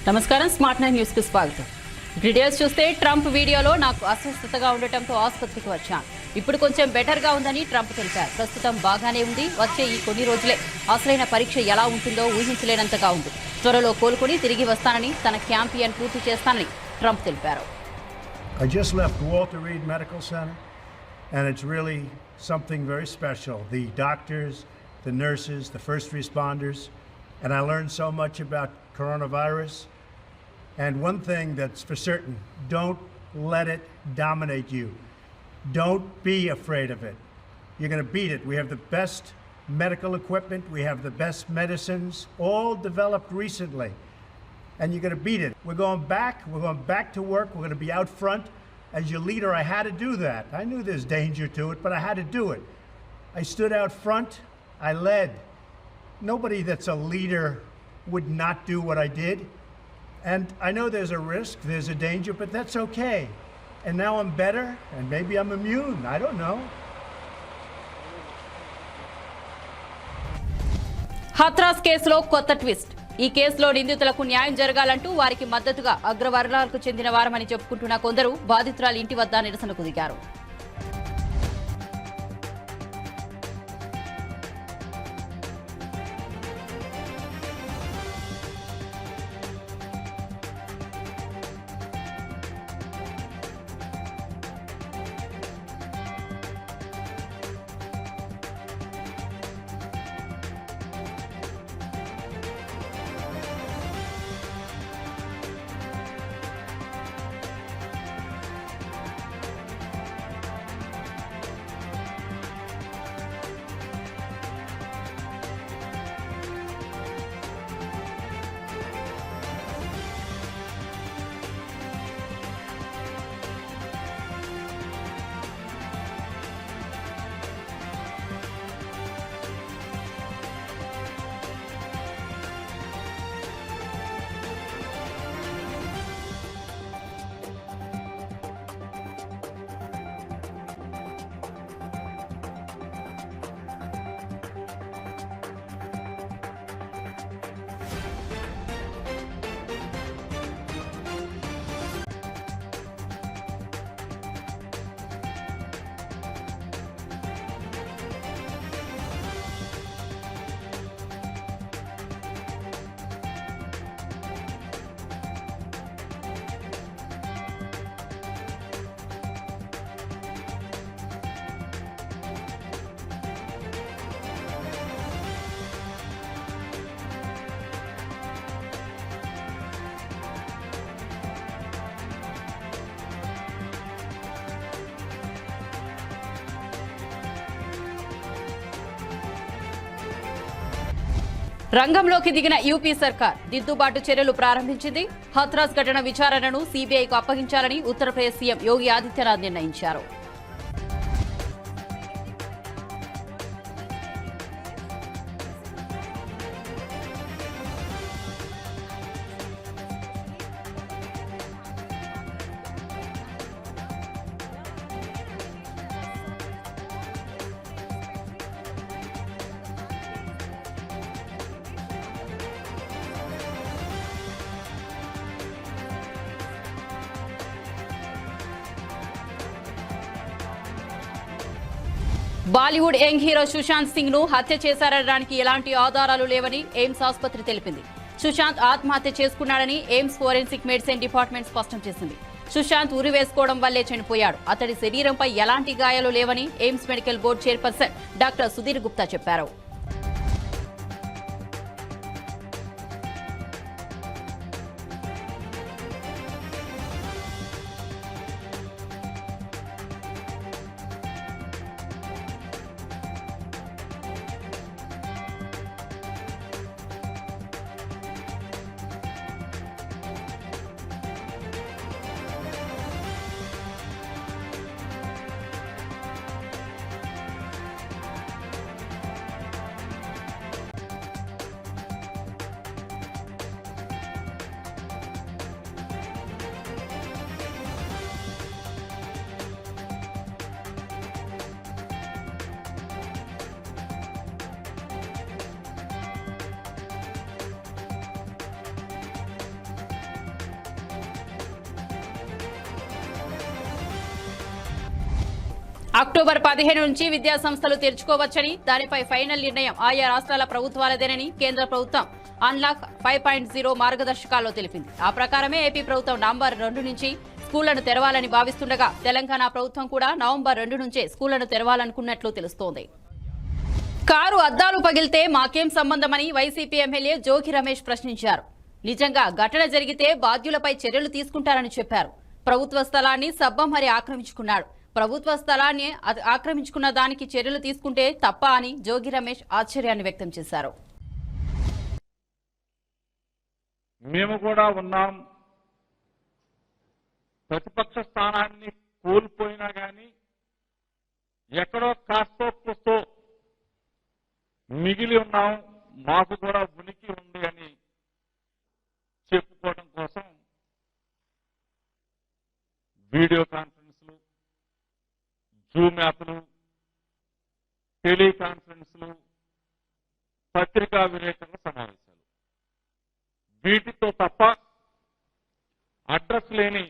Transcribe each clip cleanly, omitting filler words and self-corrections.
నమస్కారం smart 9 news కు స్వాగతం. డీటెయిల్స్ చూస్తే ట్రంప్ వీడియోలో నాకు అస్వస్థతగా ఉండటంతో ఆసుపత్రికి వచ్చాను. ఇప్పుడు కొంచెం బెటర్ గా ఉందని ట్రంప్ తెలిపారు. ప్రస్తుతం బాగానే ఉంది. వచ్చే ఈ కొన్ని రోజులే అసలైన పరీక్ష ఎలా ఉంటుందో ఊహించలేనంతగా ఉంది. త్వరలో కోలుకొని తిరిగి వస్తానని తన క్యాంపెయిన్ పూర్తి చేస్తానని ట్రంప్ తెలిపారు. I just left Walter Reed Medical Center and it's really something very special. The doctors, the nurses, the first responders, and I learned so much about coronavirus. And one thing that's for certain, don't let it dominate you. Don't be afraid of it. You're going to beat it. We have the best medical equipment. We have the best medicines, all developed recently. And you're going to beat it. We're going back to work. We're going to be out front. As your leader, I had to do that. I knew there's danger to it, but I had to do it. I stood out front. I led. Nobody that's a leader would not do what I did. And I know there's a risk, there's a danger, but that's okay. And now I'm better, and maybe I'm immune. I don't know. Hathras కేసులో కొత్త twist. ఈ కేసులో నిందితులకు న్యాయం జరగాలంటూ వారికి మద్దతుగా అగ్రవర్ణాలకు చెందిన వారమని చెప్పుకుంటున్న కొందరు బాధితురాలి ఇంటి వద్ద నిరసనకు దిగారు. రంగంలోకి దిగిన యూపీ సర్కార్ దిద్దుబాటు చర్యలు ప్రారంభించింది. హత్రాస్ ఘటన విచారణను సీబీఐకు అప్పగించాలని ఉత్తరప్రదేశ్ సీఎం యోగి ఆదిత్యనాథ్ నిర్ణయించారు. బాలీవుడ్ యంగ్ హీరో సుశాంత్ సింగ్ ను హత్య చేశారనడానికి ఎలాంటి ఆధారాలు లేవని ఎయిమ్స్ ఆసుపత్రి తెలిపింది. సుశాంత్ ఆత్మహత్య చేసుకున్నాడని ఎయిమ్స్ ఫోరెన్సిక్ మెడిసిన్ డిపార్ట్మెంట్ స్పష్టం చేసింది. సుశాంత్ ఉరి వేసుకోవడం వల్లే చనిపోయాడు. అతడి శరీరంపై ఎలాంటి గాయాలు లేవని AIIMS medical board chairperson doctor Sudheer Gupta చెప్పారు. అక్టోబర్ 15 నుంచి విద్యా సంస్థలు తెరుచుకోవచ్చని, దానిపై ఫైనల్ నిర్ణయం ఆయా రాష్ట్రాల ప్రభుత్వాలదేనని కేంద్ర ప్రభుత్వం అన్లాక్ 5.0 మార్గదర్శకాల్లో తెలిపింది. ఆ ప్రకారమే ఏపీ ప్రభుత్వం నవంబర్ 2 నుంచి స్కూళ్లను తెరవాలని భావిస్తుండగా, తెలంగాణ ప్రభుత్వం కూడా నవంబర్ 2 నుంచే స్కూళ్లను తెరవాలనుకున్నట్లు తెలుస్తోంది. కారు అద్దాలు పగిలితే మాకేం సంబంధమని వైసీపీ ఎమ్మెల్యే జోగి రమేష్ ప్రశ్నించారు. నిజంగా ఘటన జరిగితే బాధ్యులపై చర్యలు తీసుకుంటారని చెప్పారు. ప్రభుత్వ స్థలాన్ని సబ్బంహరి ఆక్రమించుకున్నాడు. ప్రభుత్వ స్థలాన్ని ఆక్రమించుకున్న దానికి చర్యలు తీసుకుంటే తప్ప అని జోగి రమేష్ ఆశ్చర్యాన్ని వ్యక్తం చేశారు. మేము కూడా ఉన్నాం. ప్రతిపక్ష స్థానాన్ని కోల్పోయినా గాని ఎక్కడో కాస్తో కూస్తో మిగిలి ఉన్నాం, మాకు కూడా ఉనికి ఉంది అని చెప్పుకోవడం కోసం వీడియో కాన్ఫరెన్స్లు, జూమ్ యాప్లు, టెలికాన్ఫరెన్స్లు, పత్రికా విలేకరుల సమావేశాలు, వీటితో తప్ప అడ్రస్ లేని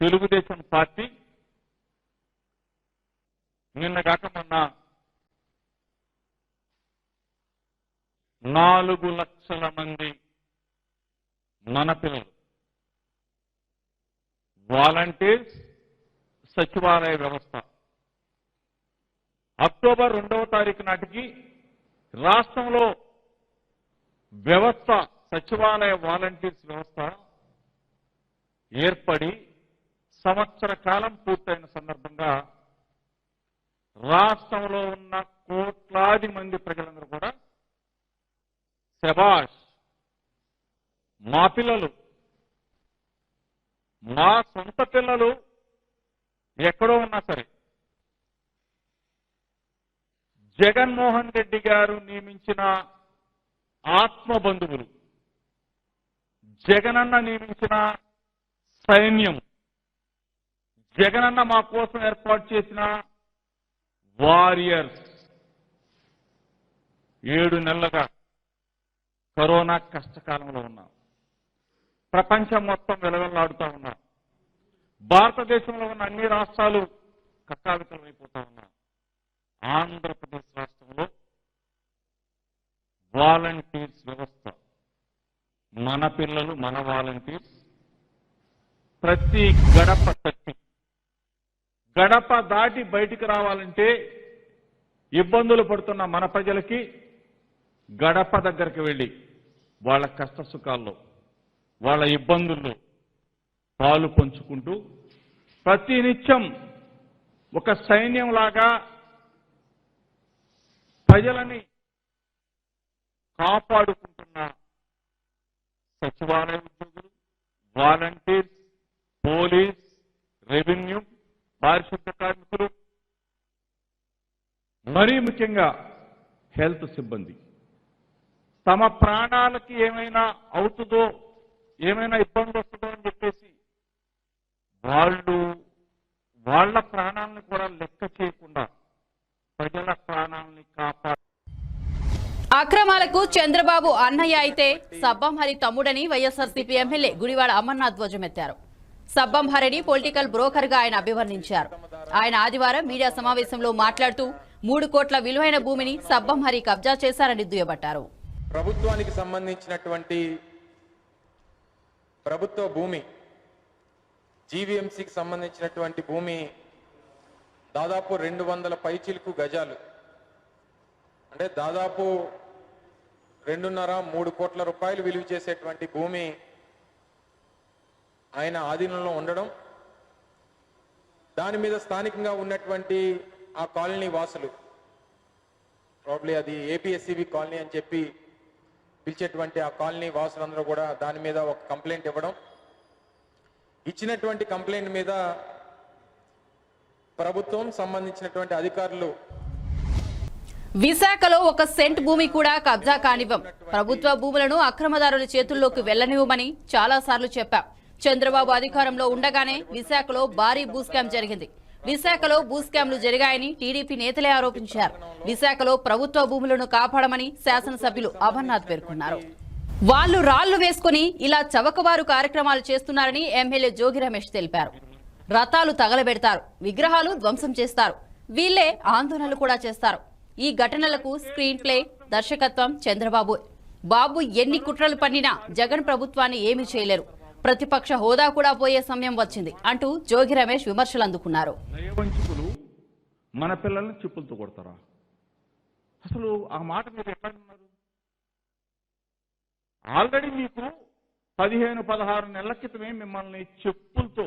తెలుగుదేశం పార్టీ నిన్నగాక మొన్న 4 లక్షల మంది మన పిల్లలు వాలంటీర్స్ సచివాలయ వ్యవస్థ అక్టోబర్ 2వ తారీఖు నాటికి రాష్ట్రంలో వ్యవస్థ సచివాలయ వాలంటీర్స్ వ్యవస్థ ఏర్పడి సంవత్సర కాలం పూర్తయిన సందర్భంగా రాష్ట్రంలో ఉన్న కోట్లాది మంది ప్రజలందరూ కూడా శభాష్, మా పిల్లలు, మా సొంత పిల్లలు ఎక్కడో ఉన్నా సరే జగన్మోహన్ రెడ్డి గారు నియమించిన ఆత్మబంధువులు, జగనన్న నియమించిన సైన్యం, జగనన్న మా కోసం ఏర్పాటు చేసిన వారియర్స్ 7 నెలలుగా కరోనా కష్టకాలంలో ఉన్నాం. ప్రపంచం మొత్తం వెలవెల్లాడుతూ ఉన్నాం. భారతదేశంలో ఉన్న అన్ని రాష్ట్రాలు కక్కావికలమైపోతా ఉన్నాం. ఆంధ్రప్రదేశ్ రాష్ట్రంలో వాలంటీర్స్ వ్యవస్థ, మన పిల్లలు మన వాలంటీర్స్ ప్రతి గడప తట్టి గడప దాటి బయటికి రావాలంటే ఇబ్బందులు పడుతున్న మన ప్రజలకి గడప దగ్గరికి వెళ్ళి వాళ్ళ కష్ట సుఖాల్లో, వాళ్ళ ఇబ్బందుల్లో పాలు పంచుకుంటూ ప్రతినిత్యం ఒక సైన్యంలాగా ప్రజలని కాపాడుకుంటున్న సచివాలయ ఉద్యోగులు, వాలంటీర్స్, పోలీస్, రెవెన్యూ, పారిశుద్ధ కార్మికులు, మరీ ముఖ్యంగా హెల్త్ సిబ్బంది తమ ప్రాణాలకి ఏమైనా అవుతుందో, ఏమైనా ఇబ్బంది వస్తుందో అని చెప్పేసి వాళ్ళ ప్రాణాలను కూడా లెక్క చేయకుండా ప్రజల ప్రాణాలని కాపాడు. అక్రమాలకు చంద్రబాబు అన్నయ్య అయితే సబ్బంహరి తమ్ముడని వైఎస్ఆర్సీపీ ఎమ్మెల్యే గుడివాడ అమర్నాథ్ ధ్వజమెత్తారు. సబ్బంహరిని పొలిటికల్ బ్రోకర్ గా ఆయన అభివర్ణించారు. ఆయన ఆదివారం మీడియా సమావేశంలో మాట్లాడుతూ 3 కోట్ల విలువైన భూమిని సబ్బంహరి కబ్జా చేశారని దుయ్యబట్టారు. ప్రభుత్వానికి సంబంధించినటువంటి ప్రభుత్వ భూమి, జీవీఎంసీకి సంబంధించినటువంటి భూమి దాదాపు 200 పైచిలుకు గజాలు, అంటే దాదాపు 2.5-3 కోట్ల రూపాయలు విలువ చేసేటువంటి భూమి ఆయన ఆధీనంలో ఉండడం, దాని మీద స్థానికంగా ఉన్నటువంటి ఆ కాలనీ వాసులు, ప్రాబ్లీ అది ఏపీఎస్సీబీ కాలనీ అని చెప్పి పిలిచేటువంటి ఆ కాలనీ వాసులందరూ కూడా దాని మీద ఒక కంప్లైంట్ ఇవ్వడం, ఇచ్చినటువంటి కంప్లైంట్ మీద ప్రభుత్వం సంబంధించినటువంటి అధికారులు విశాఖలో 1 సెంట్ భూమి కూడా కబ్జా కానివ్వం, ప్రభుత్వ భూములను అక్రమదారుల చేతుల్లోకి వెళ్లనివ్వమని చాలా సార్లు చెప్పాం. చంద్రబాబు అధికారంలో ఉండగానే విశాఖలో భారీ భూస్కామ్ జరిగింది. విశాఖలో భూస్కామ్లు జరిగాయని టీడీపీ నేతలే ఆరోపించారు. విశాఖలో ప్రభుత్వ భూములను కాపాడమని శాసనసభ్యులు అమర్నాథ్ పేర్కొన్నారు. వాళ్లు రాళ్లు వేసుకుని ఇలా చవకబారు కార్యక్రమాలు చేస్తున్నారని ఎమ్మెల్యే జోగి రమేష్ తెలిపారు. రథాలు తగలబెడతారు, విగ్రహాలు ధ్వంసం చేస్తారు. వీళ్లే ఆందోళనలు కూడా చేస్తారు. ఈ ఘటనలకు స్క్రీన్ ప్లే, దర్శకత్వం చంద్రబాబు. బాబు ఎన్ని కుట్రలు పన్నినా జగన్ ప్రభుత్వాన్ని ఏమీ చేయలేరు. ప్రతిపక్ష హోదా కూడా పోయే సమయం వచ్చింది అంటూ జోగి రమేష్ విమర్శలు అందుకున్నారు. నయవంచుకులు మన పిల్లల్ని చెప్పులతో కొడతారా? అసలు ఆ మాట మీరు ఎట్లా ఉన్నారు? ఆల్రెడీ మీకు 15-16 నెలల క్రితమే మిమ్మల్ని చెప్పులతో,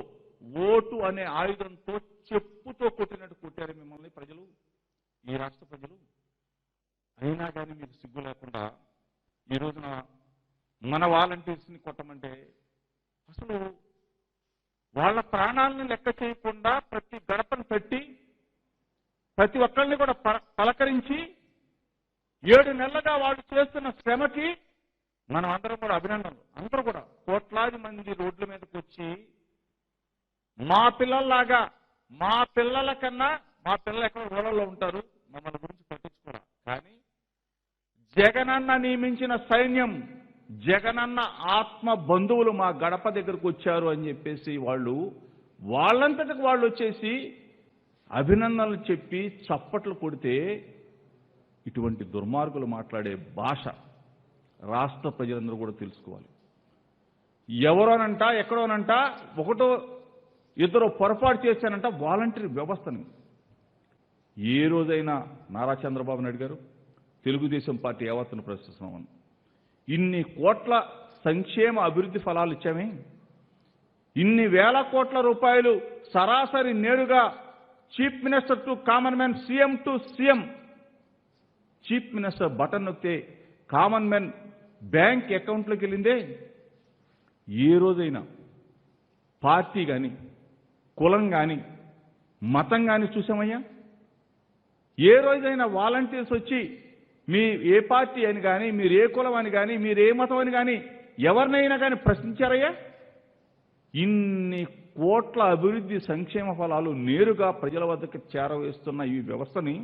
ఓటు అనే ఆయుధంతో చెప్పుతో కొట్టినట్టు కొట్టారు మిమ్మల్ని ప్రజలు, ఈ రాష్ట్ర ప్రజలు. అయినా కానీ మీకు సిగ్గు లేకుండా ఈ రోజున మన వాలంటీర్స్ని కొట్టమంటే అసలు వాళ్ళ ప్రాణాలను లెక్క చేయకుండా ప్రతి గడపను పెట్టి ప్రతి ఒక్కరిని కూడా పలకరించి 7 నెలలుగా వాళ్ళు చేస్తున్న శ్రమకి మనం అందరం కూడా అభినందనలు. అందరూ కూడా కోట్లాది మంది రోడ్ల మీదకి వచ్చి మా పిల్లల్లాగా, మా పిల్లల కన్నా, మా పిల్లలు ఎక్కడ ఊళ్ళలో ఉంటారు, మమ్మల్ని గురించి పట్టించుకోరా. కానీ జగనన్న నియమించిన సైన్యం, జగనన్న ఆత్మ బంధువులు మా గడప దగ్గరకు వచ్చారు అని చెప్పేసి వాళ్ళంతటికి వాళ్ళు వచ్చేసి అభినందనలు చెప్పి చప్పట్లు కొడితే ఇటువంటి దుర్మార్గులు మాట్లాడే భాష రాష్ట్ర ప్రజలందరూ కూడా తెలుసుకోవాలి. ఎవరోనంట, ఎక్కడోనంట, ఒకటో ఇద్దరు పొరపాటు చేశానంట వాలంటీర్ వ్యవస్థని. ఏ రోజైనా నారా చంద్రబాబు నాయుడు గారు, తెలుగుదేశం పార్టీ యావత్తును ప్రశ్నిస్తున్నామని ఇన్ని కోట్ల సంక్షేమ అభివృద్ధి ఫలాలు ఇచ్చామే, ఇన్ని వేల కోట్ల రూపాయలు సరాసరి నేరుగా chief minister to common man, CM to CM. Chief minister button నొక్కితే కామన్ మ్యాన్ బ్యాంక్ అకౌంట్లోకి వెళ్ళిందే. ఏ రోజైనా పార్టీ కానీ, కులం కానీ, మతం కానీ చూసామయ్యా? ఏ రోజైనా వాలంటీర్స్ వచ్చి మీ ఏ పార్టీ అని కానీ, మీరు ఏ కులం అని కానీ, మీరు ఏ మతం అని కానీ ఎవరినైనా కానీ ప్రశ్నించారయ్యా? ఇన్ని కోట్ల అభివృద్ధి సంక్షేమ ఫలాలు నేరుగా ప్రజల వద్దకు చేరవేస్తున్న ఈ వ్యవస్థని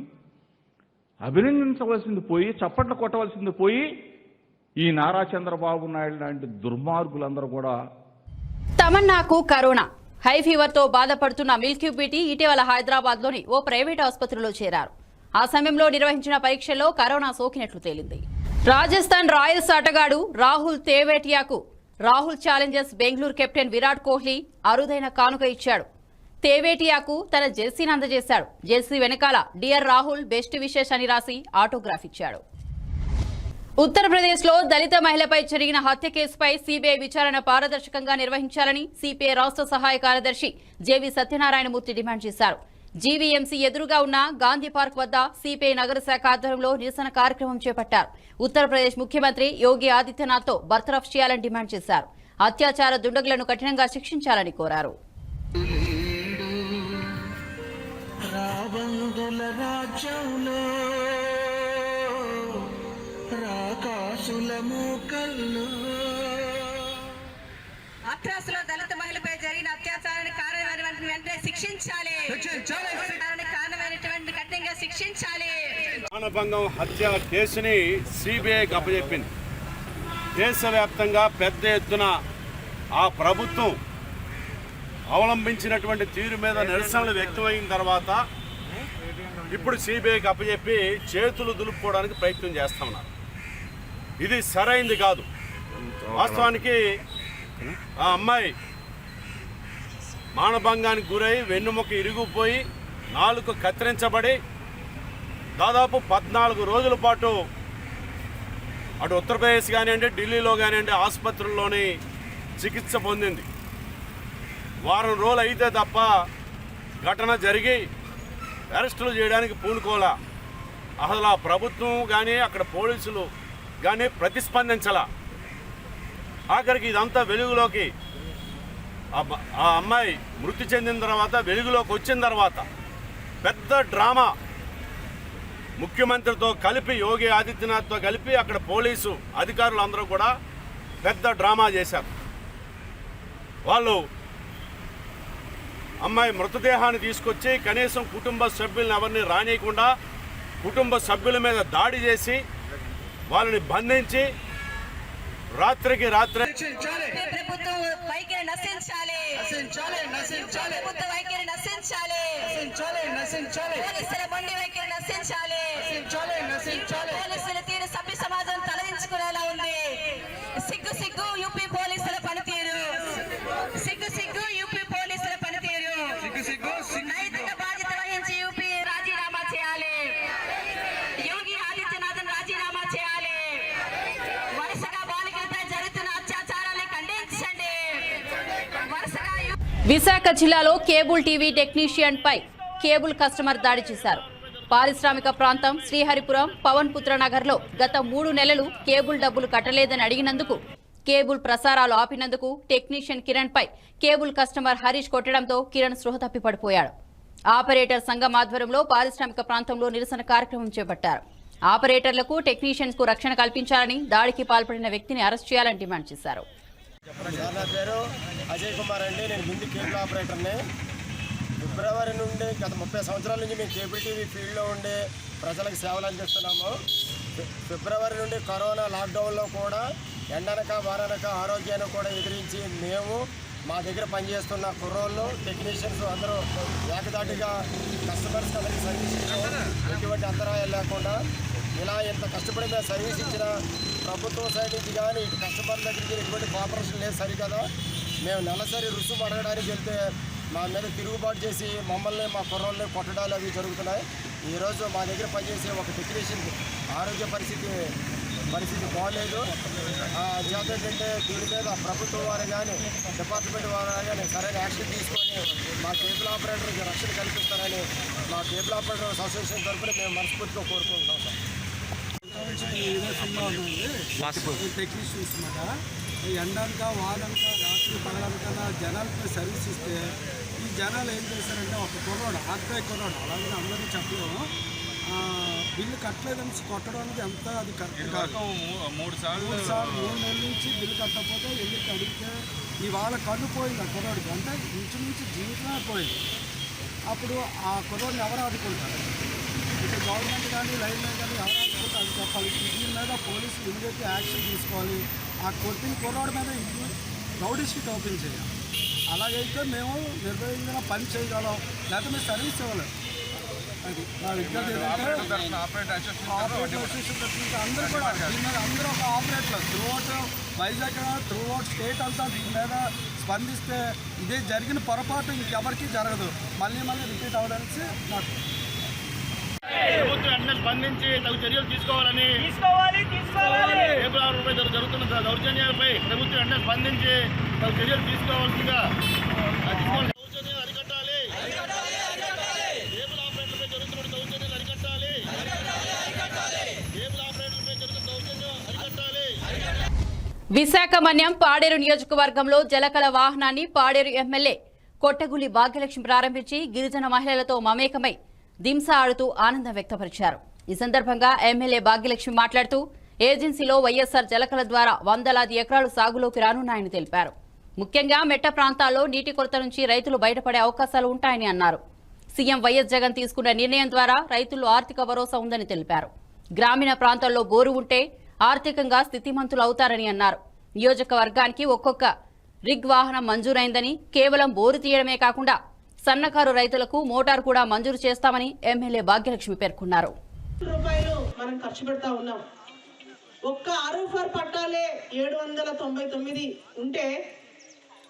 అభినందించవలసింది పోయి, చప్పట్లు కొట్టవలసింది పోయి, ఈ నారా చంద్రబాబు నాయుడు లాంటి దుర్మార్గులందరూ కూడా. తమన్నాకు కరోనా, హై ఫీవర్ తో బాధపడుతున్న మిల్కీ బ్యూటీ ఇటీవల హైదరాబాద్ లోని ఓ ప్రైవేట్ ఆసుపత్రిలో చేరారు. ఆ సమయంలో నిర్వహించిన పరీక్షల్లో కరోనా సోకినట్లు తేలింది. రాజస్థాన్ రాయల్స్ ఆటగాడు రాహుల్ తేవేటియాకు రాహుల్ ఛాలెంజర్స్ బెంగళూరు కెప్టెన్ విరాట్ కోహ్లీ అరుదైన కానుక ఇచ్చాడు. తేవేటియాకు తన జెర్సీని అందజేశాడు. జెర్సీ వెనకాల డియర్ రాహుల్, బెస్ట్ విషెస్ అని రాసి ఆటోగ్రాఫ్ ఇచ్చాడు. ఉత్తరప్రదేశ్ లో దళిత మహిళపై జరిగిన హత్య కేసుపై సీబీఐ విచారణ పారదర్శకంగా నిర్వహించాలని సిపిఐ రాష్ట్ర సహాయ కార్యదర్శి జేవి సత్యనారాయణమూర్తి డిమాండ్ చేశారు. జీవీఎంసీ ఎదురుగా ఉన్న గాంధీ పార్క్ వద్ద సిపిఐ నగర శాఖ ఆధ్వర్యంలో నిరసన కార్యక్రమం చేపట్టారు. ఉత్తరప్రదేశ్ ముఖ్యమంత్రి యోగి ఆదిత్యనాథ్ తో బర్తరఫ్ చేయాలని డిమాండ్ చేశారు. అత్యాచార దుండగులను కఠినంగా శిక్షించాలని కోరారు. అత్యాసలో దళిత మహిళపై జరిగిన అత్యాచారానికి కారణమైనటువంటి వెంటనే శిక్షించాలి. కారణమైనటువంటి కఠినంగా శిక్షించాలి. మానభంగం హత్య కేసుని సిబిఐకి అప్పచెప్పింది. దేశవ్యాప్తంగా పెద్ద ఎత్తున ఆ ప్రభుత్వం అవలంబించినటువంటి తీరు మీద నిరసనలు వ్యక్తమైన తర్వాత ఇప్పుడు సిబిఐకి అప్పచెప్పి చేతులు దులుపుకోవడానికి ప్రయత్నం చేస్తా ఉన్నారు. ఇది సరైంది కాదు. వాస్తవానికి ఆ అమ్మాయి మానభంగానికి గురై వెన్నుముక ఇరిగిపోయి నాలుక కత్తిరించబడి దాదాపు 14 రోజుల పాటు అటు ఉత్తరప్రదేశ్ కానివ్వండి, ఢిల్లీలో కానివ్వండి ఆసుపత్రుల్లోని చికిత్స పొందింది. వారం రోజులు అయితే తప్ప ఘటన జరిగి అరెస్టులు చేయడానికి పూనుకోలా. అసలు ఆ ప్రభుత్వం కానీ అక్కడ పోలీసులు కానీ ప్రతిస్పందించలా. ఆఖరికి ఇదంతా వెలుగులోకి ఆ అమ్మాయి మృతి చెందిన తర్వాత వెలుగులోకి వచ్చిన తర్వాత పెద్ద డ్రామా ముఖ్యమంత్రితో కలిపి, యోగి ఆదిత్యనాథ్తో కలిపి అక్కడ పోలీసు అధికారులు అందరూ కూడా పెద్ద డ్రామా చేశారు. వాళ్ళు అమ్మాయి మృతదేహాన్ని తీసుకొచ్చి కనీసం కుటుంబ సభ్యులను ఎవరిని రానియకుండా కుటుంబ సభ్యుల మీద దాడి చేసి వాళ్ళని బంధించి రాత్రికి రాత్రి ప్రభుత్వం వైఖరి నశించాలి, ప్రభుత్వ వైఖరి నశించాలి, పోలీసుల మొండి వైఖరి నశించాలి, పోలీసుల తీరు సభ్య సమాజం తలదించుకునేలా ఉంది. సిగ్గు సిగ్గు యూపీ పోలీసుల పనితీరు, సిగ్గు సిగ్గు యూపీ పోలీసుల పనితీరు. నైతిక బాధ్యత వహించి యూపీ రాజీనామా చేయాలి, యోగి ఆదిత్యనాథ్ రాజీనామా చేయాలి. వరుసగా బాలికలపై జరుగుతున్న అత్యాచారాన్ని ఖండించండి. వరుసగా విశాఖ జిల్లాలో కేబుల్ టీవీ టెక్నీషియన్ పై కేబుల్ కస్టమర్ దాడి చేశారు. పారిశ్రామిక ప్రాంతం శ్రీహరిపురం పవన్ పుత్ర నగర్ లో గత 3 నెలలు కేబుల్ డబ్బులు కట్టలేదని అడిగినందుకు, కేబుల్ ప్రసారాలు ఆపినందుకు టెక్నీషియన్ కిరణ్ పై కేబుల్ కస్టమర్ హరీష్ కొట్టడంతో కిరణ్ స్పృహ తప్పి పడిపోయాడు. ఆపరేటర్ సంఘం ఆధ్వర్యంలో పారిశ్రామిక ప్రాంతంలో నిరసన కార్యక్రమం చేపట్టారు. ఆపరేటర్లకు టెక్నీషియన్స్ కు రక్షణ కల్పించాలని, దాడికి పాల్పడిన వ్యక్తిని అరెస్ట్ చేయాలని డిమాండ్ చేశారు. నా పేరు అజయ్ కుమార్ అండి. నేను ముందు కేబుల్ ఆపరేటర్ని. ఫిబ్రవరి నుండి గత 30 సంవత్సరాల నుంచి మేము కేబుల్ టీవీ ఫీల్డ్లో ఉండి ప్రజలకు సేవలు అందిస్తున్నాము. ఫిబ్రవరి నుండి కరోనా లాక్డౌన్లో కూడా ఎండనక వారనక ఆరోగ్యాన్ని కూడా ఎదిరించి మేము మా దగ్గర పనిచేస్తున్న కుర్రోళ్ళు టెక్నీషియన్స్ అందరూ ఏకదాటిగా కస్టమర్స్కి అందరికీ సర్వీస్ ఇచ్చాము. ఎటువంటి అంతరాయాలు లేకుండా ఇలా ఎంత కష్టపడి మేము సర్వీస్ ఇచ్చిన ప్రభుత్వం సైడ్ నుంచి కానీ ఇటు కస్టమర్ దగ్గరికి ఎటువంటి కోఆపరేషన్ లేదు సరికదా. మేము నెలసరి రుసుము అడగడానికి వెళ్తే మా మీద తిరుగుబాటు చేసి మమ్మల్ని మా కుర్రోళ్ళని కొట్టడాలు అవి జరుగుతున్నాయి. ఈరోజు మా దగ్గర పనిచేసే ఒక టెక్నీషియన్ ఆరోగ్య పరిస్థితి బాగలేదు. చేత ఏంటంటే దీని మీద ప్రభుత్వం వారు కానీ డిపార్ట్మెంట్ వారు కానీ సరైన యాక్షన్ తీసుకొని మా కేబుల్ ఆపరేటర్కి రక్షణ కల్పిస్తారని మా కేబుల్ ఆపరేటర్ అసోసియేషన్ తరఫున మేము మనస్ఫూర్తిగా కోరుకుంటున్నాం సార్. టెక్నీషియన్స్ మాట ఎండనక వానక రాత్రి పగలనక జనాలకి సర్వీస్ ఇస్తే ఈ జనాలు ఏం చేశారంటే ఒక కుర్రాడు ఆర్కాయ కుర్రాడు అలాగే అందరికీ చెప్పలేము బిల్లు కట్టలేదని కొట్టడం అనేది ఎంత అది కరెక్ట్ కాదు. 3 నెలల నుంచి బిల్లు కట్టకపోతే వెళ్ళి అడిగితే ఇవాళ కన్ను పోయింది ఆ కుర్రాడికి, అంటే ఇంచుమించు జీవితమే పోయింది. అప్పుడు ఆ కుర్రాడిని ఎవరు ఆదుకుంటారు? ఇక గవర్నమెంట్ కానీ లైన్ మ్యాన్ కానీ ఎవరు ఆదుకుంటే అది చెప్పాలి. దీని మీద పోలీసులు ఇమీడియట్గా యాక్షన్ తీసుకోవాలి. ఆ కొట్టిన కుర్రాడి మీద రౌడీ షీట్ ఓపెన్ చేయాలి. అలాగైతే మేము నిర్భయంగా పని చేయగలం, లేకపోతే మేము సర్వీస్ ఇవ్వలేము. అది నా విజ్ఞప్తి ఏంటంటే అందరూ కూడా దీని మీద అందరూ ఒక operator throughout Vizag throughout state అంతా దీని మీద స్పందిస్తే ఇదే జరిగిన పొరపాటు ఇంకెవరికి జరగదు, మళ్ళీ రిపీట్ అవ్వడానికి నాకు ప్రభుత్వం వెంటనే స్పందించి తగు చర్యలు తీసుకోవాలని జరుగుతున్న దౌర్జన్యాలపై ప్రభుత్వం వెంటనే స్పందించి తగు చర్యలు తీసుకోవాల్సిందిగా దౌర్జన్యాలు అరికట్టాలి. కేబుల్ ఆపరేటర్లపై జరుగుతున్న దౌర్జన్యాలు అరికట్టాలి. కేబుల్ ఆపరేటర్లపై జరుగుతున్న దౌర్జన్యం అరికట్టాలి. విశాఖ మన్యం పాడేరు నియోజకవర్గంలో జలకళ వాహనాన్ని పాడేరు ఎమ్మెల్యే కొట్టగులి భాగ్యలక్ష్మి ప్రారంభించి గిరిజన మహిళలతో మమేకమై దింస ఆడుతూ ఆనందం వ్యక్తపరిచారు. ఈ సందర్భంగా ఎమ్మెల్యే భాగ్యలక్ష్మి మాట్లాడుతూ ఏజెన్సీలో వైఎస్ఆర్ జలకళ ద్వారా వందలాది ఎకరాలు సాగులోకి రానున్నాయని తెలిపారు. ముఖ్యంగా మెట్ట ప్రాంతాల్లో నీటి కొరత నుంచి రైతులు బయటపడే అవకాశాలు ఉంటాయని అన్నారు. సీఎం వైఎస్ జగన్ తీసుకున్న నిర్ణయం ద్వారా రైతుల్లో ఆర్థిక భరోసా ఉందని తెలిపారు. గ్రామీణ ప్రాంతాల్లో బోరు ఉంటే ఆర్థికంగా స్థితిమంతులు అవుతారని అన్నారు. నియోజకవర్గానికి ఒక్కొక్క రిగ్ వాహనం మంజూరైందని, కేవలం బోరు తీయడమే కాకుండా సన్నకారు రైతులకు మోటార్ కూడా మంజూరు చేస్తామని ఎమ్మెల్యే భాగ్యలక్ష్మి పేర్కొన్నారు. రూపాయలు మనం ఖర్చు పెడతా ఉన్నాం. ఒక్క ఆర్ఓఫర్ పట్టాలే 799 ఉంటే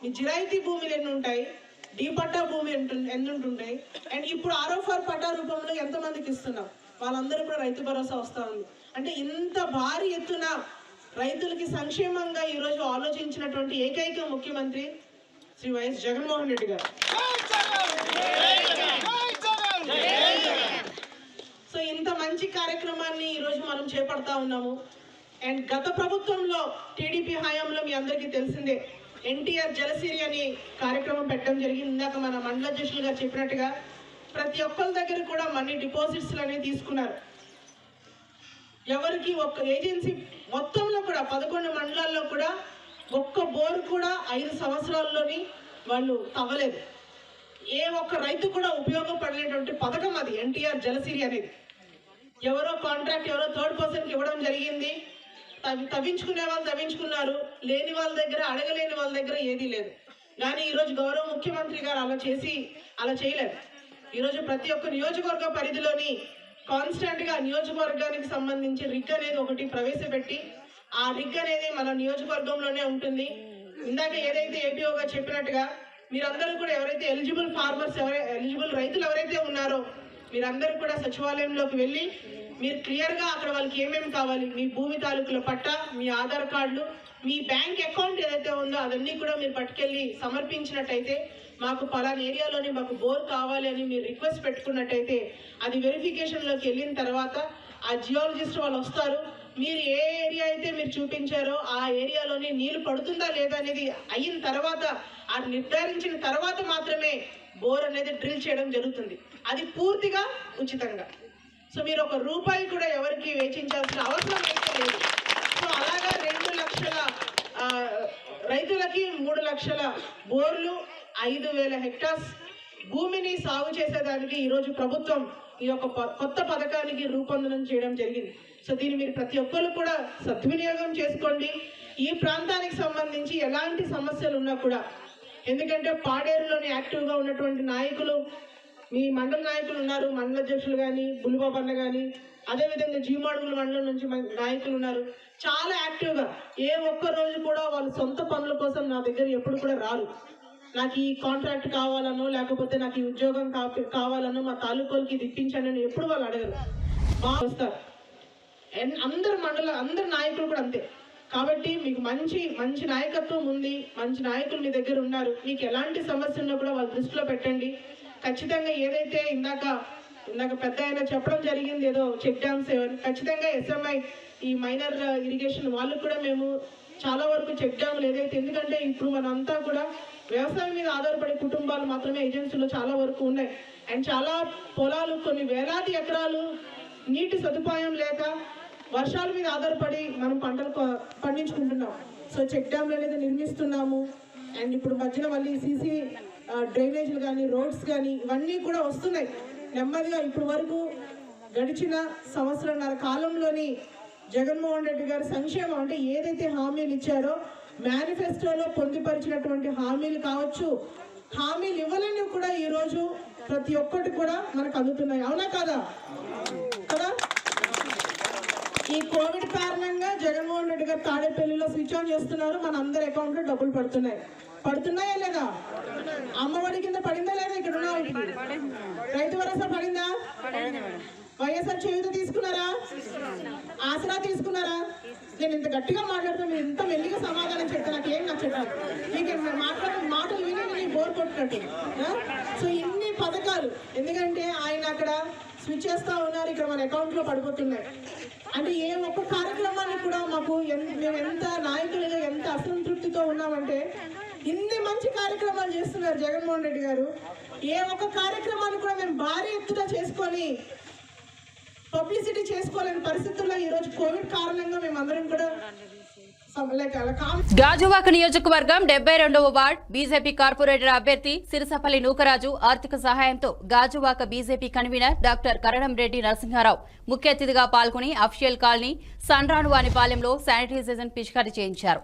మీ జిరాయితీ భూములు ఎన్ని ఉంటాయి, డి పట్టా భూమి ఎన్ని ఉంటుంటాయి, అండ్ ఇప్పుడు ఆర్ఓఫర్ పట్టా రూపంలో ఎంతమందికి ఇస్తున్నాం, వాళ్ళందరూ కూడా రైతు భరోసా వస్తూ ఉంది. అంటే ఇంత భారీ ఎత్తున రైతులకి సంక్షేమంగా ఈరోజు ఆలోచించినటువంటి ఏకైక ముఖ్యమంత్రి శ్రీ వైఎస్ జగన్మోహన్ రెడ్డి గారు. సో ఇంత మంచి కార్యక్రమాన్ని ఈరోజు మనం చేపడతా ఉన్నాము. అండ్ గత ప్రభుత్వంలో టీడీపీ హయాంలో మీ అందరికీ తెలిసిందే ఎన్టీఆర్ జలసిరి అనే కార్యక్రమం పెట్టడం జరిగింది. ఇందాక మన మండల అధ్యక్షులు గారు చెప్పినట్టుగా ప్రతి ఒక్కరి దగ్గర కూడా మనీ డిపాజిట్స్ అనేవి తీసుకున్నారు. ఎవరికి ఒక్క ఏజెన్సీ మొత్తంలో కూడా 11 మండలాల్లో కూడా ఒక్క బోరు కూడా 5 సంవత్సరాల్లోని వాళ్ళు తవ్వలేదు. ఏ ఒక్క రైతు కూడా ఉపయోగపడలేటువంటి పథకం అది ఎన్టీఆర్ జలసిరి అనేది. ఎవరో కాంట్రాక్ట్ ఎవరో థర్డ్ పర్సన్కి ఇవ్వడం జరిగింది. తవ్వించుకునే వాళ్ళు తవ్వించుకున్నారు, లేని వాళ్ళ దగ్గర, అడగలేని వాళ్ళ దగ్గర ఏదీ లేదు. కానీ ఈరోజు గౌరవ ముఖ్యమంత్రి గారు అలా చేయలేదు. ఈరోజు ప్రతి ఒక్క నియోజకవర్గ పరిధిలోని కాన్స్టెంట్గా నియోజకవర్గానికి సంబంధించి రిగ్ అనేది ఒకటి ప్రవేశపెట్టి, ఆ రిగ్ అనేది మన నియోజకవర్గంలోనే ఉంటుంది. ఇందాక ఏదైతే ఏపీఓ గారు చెప్పినట్టుగా మీరందరూ కూడా ఎవరైతే ఎలిజిబుల్ రైతులు ఎవరైతే ఉన్నారో మీరందరూ కూడా సచివాలయంలోకి వెళ్ళి మీరు క్లియర్గా అక్కడ వాళ్ళకి ఏమేమి కావాలి, మీ భూమి తాలూకుల పట్టా, మీ ఆధార్ కార్డులు, మీ బ్యాంక్ అకౌంట్ ఏదైతే ఉందో అవన్నీ కూడా మీరు పట్టుకెళ్ళి సమర్పించినట్టయితే, మాకు పలానా ఏరియాలోని మాకు బోర్ కావాలి అని మీరు రిక్వెస్ట్ పెట్టుకున్నట్టయితే, అది వెరిఫికేషన్లోకి వెళ్ళిన తర్వాత ఆ జియాలజిస్ట్ వాళ్ళు వస్తారు. మీరు ఏ ఏరియా అయితే మీరు చూపించారో ఆ ఏరియాలోని నీళ్లు పడుతుందా లేదా అనేది అయిన తర్వాత, అది నిర్ధారించిన తర్వాత మాత్రమే బోర్ అనేది డ్రిల్ చేయడం జరుగుతుంది. అది పూర్తిగా ఉచితంగా. సో మీరు ₹1 కూడా ఎవరికి వేచించాల్సిన అవసరం అయితే లేదు. సో అలాగా 2 లక్షల రైతులకి 3 లక్షల బోర్లు, 5,000 హెక్టార్స్ భూమిని సాగు చేసేదానికి ఈరోజు ప్రభుత్వం ఈ యొక్క కొత్త పథకానికి రూపొందనం చేయడం జరిగింది. సో దీన్ని మీరు ప్రతి ఒక్కరు కూడా సద్వినియోగం చేసుకోండి. ఈ ప్రాంతానికి సంబంధించి ఎలాంటి సమస్యలు ఉన్నా కూడా, ఎందుకంటే పాడేరులోని యాక్టివ్గా ఉన్నటువంటి నాయకులు, మీ మండల నాయకులు ఉన్నారు, మండల అధ్యక్షులు కానీ, బుల్లిబాబన్న కానీ, అదేవిధంగా జీమాడుగుల మండలం నుంచి నాయకులు ఉన్నారు, చాలా యాక్టివ్గా. ఏ ఒక్క రోజు కూడా వాళ్ళు సొంత పనుల కోసం నా దగ్గర ఎప్పుడు కూడా రారు. నాకు ఈ కాంట్రాక్ట్ కావాలనో, లేకపోతే నాకు ఈ ఉద్యోగం కావాలనో, మా తాలూకోలకి ఇది ఇప్పించండి అని ఎప్పుడు వాళ్ళు అడగరు. బాగా వస్తారు. అందరు నాయకులు కూడా అంతే. కాబట్టి మీకు మంచి నాయకత్వం ఉంది, మంచి నాయకులు మీ దగ్గర ఉన్నారు. మీకు ఎలాంటి సమస్య ఉన్నా కూడా వాళ్ళ దృష్టిలో పెట్టండి. ఖచ్చితంగా ఏదైతే ఇందాక పెద్ద ఆయన చెప్పడం జరిగింది, ఏదో చెక్ డ్యామ్స్, ఖచ్చితంగా SMI ఈ మైనర్ ఇరిగేషన్ వాళ్ళు కూడా మేము చాలా వరకు చెక్ డ్యాములు ఏదైతే, ఎందుకంటే ఇప్పుడు మనంతా కూడా వ్యవసాయం మీద ఆధారపడే కుటుంబాలు మాత్రమే ఏజెన్సీలో చాలా వరకు ఉన్నాయి. అండ్ చాలా పొలాలు, కొన్ని వేలాది ఎకరాలు నీటి సదుపాయం లేక వర్షాల మీద ఆధారపడి మనం పంటలు పండించుకుంటున్నాం. సో చెక్ డ్యామ్లు అనేది నిర్మిస్తున్నాము. అండ్ ఇప్పుడు మధ్యన మళ్ళీ సీసీ డ్రైనేజీలు కానీ, రోడ్స్ కానీ, ఇవన్నీ కూడా వస్తున్నాయి నెమ్మదిగా. ఇప్పుడు వరకు గడిచిన సంవత్సరంన్నర కాలంలోని జగన్మోహన్ రెడ్డి గారు సంక్షేమం అంటే ఏదైతే హామీలు ఇచ్చారో, మేనిఫెస్టోలో పొందుపరిచినటువంటి హామీలు కావచ్చు, హామీలు ఇవ్వలేనివి కూడా ఈరోజు ప్రతి ఒక్కటి కూడా మనకు అందుతున్నాయి. అవునా కదా? ఈ కోవిడ్ కారణంగా జగన్మోహన్ రెడ్డి గారు తాడేపల్లిలో స్విచ్ ఆన్ చేస్తున్నారు, మన అందరి అకౌంట్లో డబ్బులు పడుతున్నాయా లేదా? అమ్మఒడి కింద పడిందా లేదా? ఇక్కడ ఉన్న వాటికి రైతు భరోసా పడిందా? వైఎస్ఆర్ చేయూత తీసుకున్నారా? ఆసరా తీసుకున్నారా? నేను ఇంత గట్టిగా మాట్లాడుతాను, మీరు ఇంత మెల్లిగా సమాధానం చెప్తే నాకు ఏం నచ్చట్లేదు. మీకు మాట్లాడే మాటలు విని నేను బోర్ కొట్టినట్టు. సో ఇన్ని పథకాలు, ఎందుకంటే ఆయన అక్కడ స్విచ్ చేస్తూ ఉన్నారు, ఇక్కడ మన అకౌంట్లో పడిపోతున్నాయి. అంటే ఏ ఒక్క కార్యక్రమాన్ని కూడా మాకు మేము ఎంత నాయకులుగా ఎంత అసంతృప్తితో ఉన్నామంటే, ఇన్ని మంచి కార్యక్రమాలు చేస్తున్నారు జగన్మోహన్ రెడ్డి గారు. ఏ ఒక్క కార్యక్రమాన్ని కూడా మేము భారీ ఎత్తున చేసుకొని పబ్లిసిటీ చేసుకోలేని పరిస్థితుల్లో ఈరోజు కోవిడ్ కారణంగా మేమందరం కూడా గాజువాక నియోజకవర్గం 72వ వార్డ్ బీజేపీ కార్పొరేటర్ అభ్యర్థి సిరిసపల్లి నూకరాజు ఆర్థిక సహాయంతో Gajuwaka BJP convener doctor Karanamreddy Narasimharao ముఖ్య అతిథిగా పాల్గొని అఫిషియల్ కాలనీ సండ్రానువానిపాలెంలో శానిటైజేషన్ పిచికారీ చేయించారు.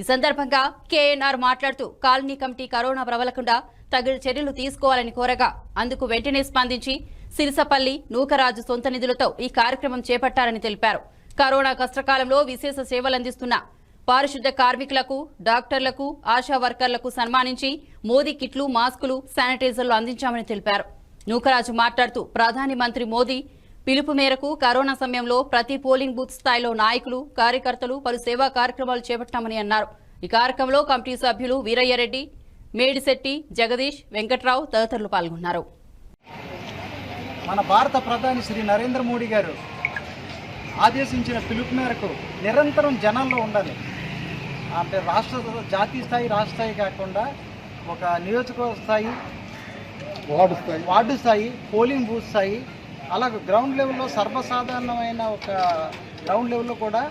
ఈ సందర్భంగా కేఎన్ఆర్ మాట్లాడుతూ కాలనీ కమిటీ కరోనా ప్రబలకుండా తగిన చర్యలు తీసుకోవాలని కోరగా అందుకు వెంటనే స్పందించి సిరిసపల్లి నూకరాజు సొంత నిధులతో ఈ కార్యక్రమం చేపట్టారని తెలిపారు. కరోనా కష్టకాలంలో విశేష సేవలందిస్తున్న పారిశుద్ధ్య కార్మికులకు, డాక్టర్లకు, ఆశా వర్కర్లకు సన్మానించి మోదీ కిట్లు, మాస్కులు, శానిటైజర్లు అందించామని తెలిపారు. నూకరాజు మాట్లాడుతూ ప్రధాని మంత్రి మోదీ పిలుపు మేరకు కరోనా సమయంలో ప్రతి పోలింగ్ బూత్ స్థాయిలో నాయకులు, కార్యకర్తలు పలు సేవా కార్యక్రమాలు చేపట్టామని అన్నారు. ఈ కార్యక్రమంలో కమిటీ సభ్యులు వీరయ్యరెడ్డి, మేడిశెట్టి, జగదీష్, వెంకట్రావు తదితరులు పాల్గొన్నారు. మన భారత ప్రధాని శ్రీ నరేంద్ర మోడీ గారు ఆదేశించిన పిలుపు మేరకు నిరంతరం జనాల్లో ఉండాలి. అంటే జాతీయ స్థాయి, రాష్ట్ర స్థాయి కాకుండా ఒక నియోజకవర్గ స్థాయి, వార్డు స్థాయి, పోలింగ్ బూత్ స్థాయి, అలాగే గ్రౌండ్ లెవెల్లో సర్వసాధారణమైన ఒక గ్రౌండ్ లెవెల్లో కూడా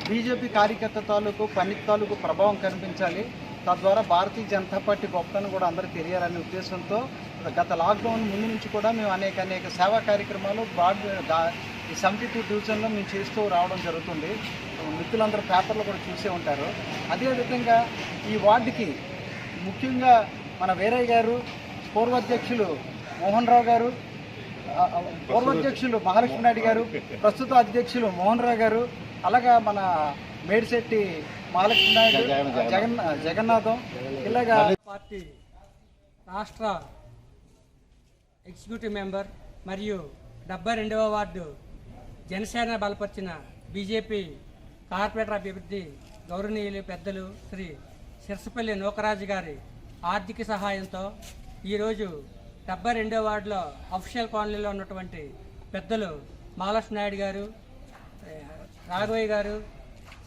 బీజేపీ కార్యకర్త తాలూకు పనికి తాలూకు ప్రభావం కనిపించాలి. తద్వారా భారతీయ జనతా పార్టీ గొప్పతనం కూడా అందరికీ తెలియాలనే ఉద్దేశంతో గత లాక్డౌన్ ముందు నుంచి కూడా మేము అనేక సేవా కార్యక్రమాలు ఈ 72 డివిజన్లో మేము చేస్తూ రావడం జరుగుతుంది. మిత్రులందరూ పేపర్లో కూడా చూసే ఉంటారు. అదేవిధంగా ఈ వార్డుకి ముఖ్యంగా మన వీరయ్య గారు, పూర్వ అధ్యక్షులు మోహన్ రావు గారు, పూర్వ అధ్యక్షులు మహాలక్ష్మి నాయుడు గారు, ప్రస్తుత అధ్యక్షులు మోహన్ రావు గారు, అలాగా మన మేడిశెట్టి మహాలక్ష్మి నాయుడు, జగన్నాథం, ఇలాగా పార్టీ రాష్ట్ర ఎగ్జిక్యూటివ్ మెంబర్ మరియు 72వ వార్డు జనసేన బలపరిచిన బీజేపీ కార్పొరేటర్ అభ్యర్థి గౌరవనీయులు పెద్దలు శ్రీ సిరసపల్లి నూకరాజు గారి ఆర్థిక సహాయంతో ఈరోజు 72వ వార్డులో అఫీషియల్ కాలనీలో ఉన్నటువంటి పెద్దలు మహాలక్ష్మి నాయుడు గారు, రాఘవయ్య గారు,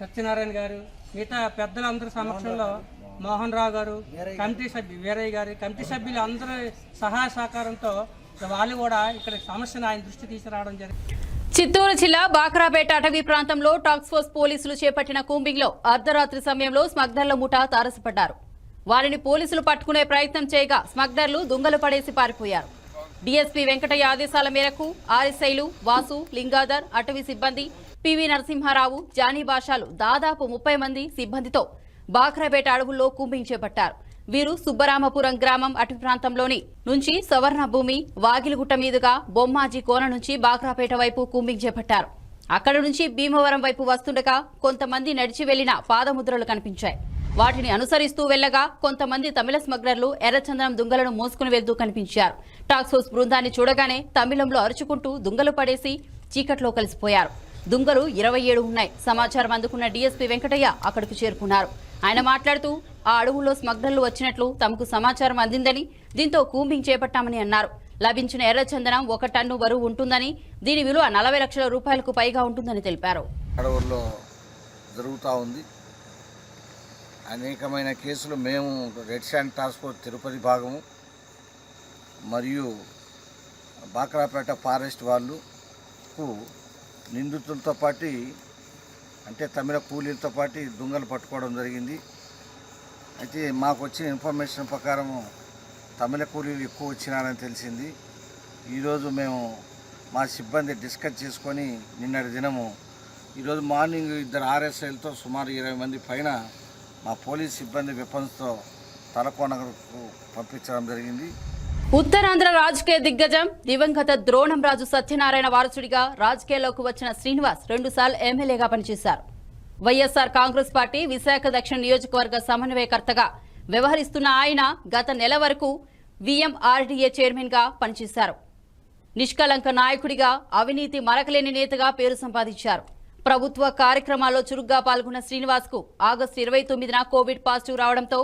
సత్యనారాయణ గారు, మిగతా పెద్దలందరి సమక్షంలో మోహన్ రావు గారు, కమిటీ సభ్యులు వీరయ్య గారు, కమిటీ సభ్యులు అందరి సహాయ సహకారంతో వాళ్ళు కూడా ఇక్కడ సమస్యను ఆయన దృష్టి తీసుకురావడం జరిగింది. చిత్తూరు జిల్లా బాక్రాపేట అటవీ ప్రాంతంలో టాస్క్ ఫోర్స్ పోలీసులు చేపట్టిన కూంబింగ్లో అర్ధరాత్రి సమయంలో స్మగ్లర్ల ముఠా తారసపడ్డారు. వారిని పోలీసులు పట్టుకునే ప్రయత్నం చేయగా స్మగ్లర్లు దుంగలు పడేసి పారిపోయారు. డీఎస్పీ వెంకటయ్య ఆదేశాల మేరకు ఆర్ఎస్ఐలు వాసు, లింగాధర్, అటవీ సిబ్బంది, పివి నరసింహారావు, జానీ భాషాలు దాదాపు 30 మంది సిబ్బందితో బాక్రాపేట అడవుల్లో కూంబింగ్ చేపట్టారు. వీరు సుబ్బరామపురం గ్రామం అటవీ ప్రాంతంలోని నుంచి సవర్ణ భూమి వాగిలిగుట్ట మీదుగా బొమ్మాజీ కోన నుంచి బాక్రాపేట వైపు కూంబింగ్ చేపట్టారు. అక్కడి నుంచి భీమవరం వైపు వస్తుండగా కొంతమంది నడిచి వెళ్లిన పాదముద్రలు కనిపించాయి. వాటిని అనుసరిస్తూ వెళ్లగా కొంతమంది తమిళ స్మగ్లర్లు ఎర్రచందనం దుంగలను మోసుకుని వెళ్తూ కనిపించారు. టాస్క్ ఫోర్స్ బృందాన్ని చూడగానే తమిళంలో అరుచుకుంటూ దుంగలు పడేసి చీకట్లో కలిసిపోయారు. దుంగలు 27 ఉన్నాయి. సమాచారం అందుకున్న డీఎస్పీ వెంకటయ్య అక్కడికి చేరుకున్నారు. ఆయన మాట్లాడుతూ ఆ అడవుల్లో స్మగ్లర్లు వచ్చినట్లు తమకు సమాచారం అందిందని, దీంతో కూంబింగ్ చేపట్టామని అన్నారు. లభించిన ఎర్రచందనం 1 టన్ను బరువు ఉంటుందని, దీని విలువ 40 లక్షల రూపాయలకు పైగా ఉంటుందని తెలిపారు. అడవుల్లో జరుగుతూ ఉంది. అనేకమైన కేసులు మేము red sand task force Tirupati భాగము మరియు బాక్రాపేట ఫారెస్ట్ వాళ్ళకు నిందితులతో పాటు అంటే తమిళ కూలీలతో పాటు దుంగలు పట్టుకోవడం జరిగింది. అయితే మాకు వచ్చిన ఇన్ఫర్మేషన్ ప్రకారము తమిళ కూలీలు ఎక్కువ వచ్చినారని తెలిసింది. ఈరోజు మేము మా సిబ్బంది డిస్కస్ చేసుకొని నిన్నటి దినము ఈరోజు మార్నింగ్ 2 ఆర్ఎస్ఐలతో సుమారు 20 మంది పైన మా పోలీస్ సిబ్బంది వెపన్స్తో తలకోనకు పంపించడం జరిగింది. ఉత్తరాంధ్ర రాజకీయ దిగ్గజం దివంగత ద్రోణంరాజు సత్యనారాయణ వారసుడిగా రాజకీయాల్లోకి వచ్చిన శ్రీనివాస్ 2 సార్లు ఎమ్మెల్యేగా పనిచేశారు. వైఎస్ఆర్ కాంగ్రెస్ పార్టీ విశాఖ దక్షిణ నియోజకవర్గ సమన్వయకర్తగా వ్యవహరిస్తున్న ఆయన గత నెల వరకు విఎంఆర్డీఏ చైర్మన్ గా పనిచేశారు. నిష్కలంక నాయకుడిగా, అవినీతి మరకలేని నేతగా పేరు సంపాదించారు. ప్రభుత్వ కార్యక్రమాల్లో చురుగ్గా పాల్గొన్న శ్రీనివాస్ కు ఆగస్టు 29న కోవిడ్ పాజిటివ్ రావడంతో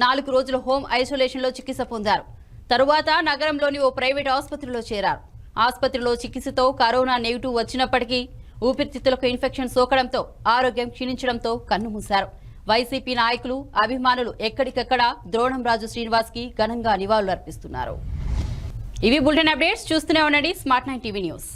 4 రోజులు హోం ఐసోలేషన్లో చికిత్స పొందారు. తరువాత నగరంలోని ఓ ప్రైవేట్ ఆసుపత్రిలో చేరారు. ఆసుపత్రిలో చికిత్సతో కరోనా నెగిటివ్ వచ్చినప్పటికీ ఊపిరితిత్తులకు ఇన్ఫెక్షన్ సోకడంతో ఆరోగ్యం క్షీణించడంతో కన్నుమూశారు. వైసీపీ నాయకులు, అభిమానులు ఎక్కడికెక్కడ ద్రోణంరాజు శ్రీనివాస్ కి ఘనంగా నివాళులర్పిస్తున్నారు. ఇవి బులెటిన్ అప్డేట్స్. చూస్తూనే ఉండండి స్మార్ట్ 9 టీవీ న్యూస్.